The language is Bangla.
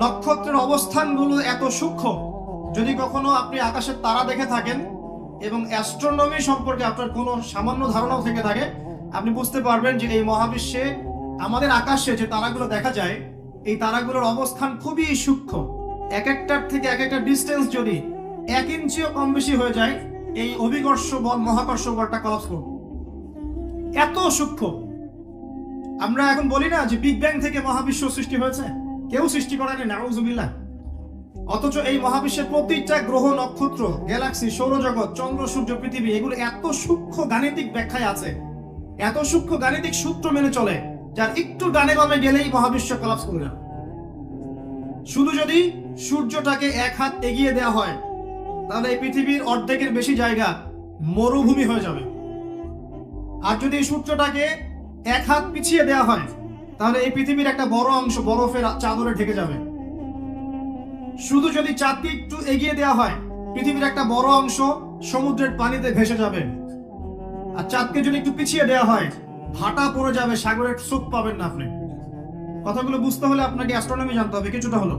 নক্ষত্রের অবস্থানগুলো এত সূক্ষ্ম, যদি কখনো আপনি আকাশের তারা দেখে থাকেন এবং অ্যাস্ট্রোনমি সম্পর্কে আপনার কোনো সামান্য ধারণাও থেকে থাকে, আপনি বুঝতে পারবেন যে এই মহাবিশ্বে আমাদের আকাশে যে তারাগুলো দেখা যায়, এই তারাগুলোর অবস্থান খুবই সূক্ষ্ম। এক একটার থেকে এক একটা ডিস্টেন্স যদি 1 ইঞ্চিও কম বেশি হয়ে যায়, এই অভিকর্ষ বল, মহাকর্ষ বলটা কলাপস করবে। এত সূক্ষ্ম। আমরা এখন বলি না যে বিগ ব্যাং থেকে মহাবিশ্ব সৃষ্টি হয়েছে, কেউ সৃষ্টি করেনি, নাউজুবিল্লাহ। অথচ এই মহাবিশ্বের প্রতিটা গ্রহ, নক্ষত্র, গ্যালাক্সি, সৌরজগৎ, চন্দ্র, সূর্য, পৃথিবী, এগুলো এত সূক্ষ্ম গাণিতিক ব্যাখ্যায় আছে, এত সূক্ষ্ম গাণিতিক সূত্র মেনে চলে, যার একটু ডানে বামে গেলেই মহাবিশ্ব কলাপস করে যাবে। শুধু যদি সূর্যটাকে 1 হাত এগিয়ে দেওয়া হয়, তাহলে এই পৃথিবীর অর্ধেকের বেশি জায়গা মরুভূমি হয়ে যাবে। আর যদি এই সূর্যটাকে 1 হাত পিছিয়ে দেওয়া হয়, তাহলে এই পৃথিবীর একটা বড় অংশ বরফের চাদরে ঢেকে যাবে। শুধু যদি চাঁদকে একটু এগিয়ে দেওয়া হয়, পৃথিবীর একটা বড় অংশ সমুদ্রের পানিতে ভেসে যাবে। আর চাঁদকে যদি একটু পিছিয়ে দেওয়া হয়, ভাটা পড়ে যাবে, সাগরের সুখ পাবেন না আপনি। কথাগুলো বুঝতে হলে আপনাকে অ্যাস্ট্রোনমি জানতে হবে কিছুটা হলো।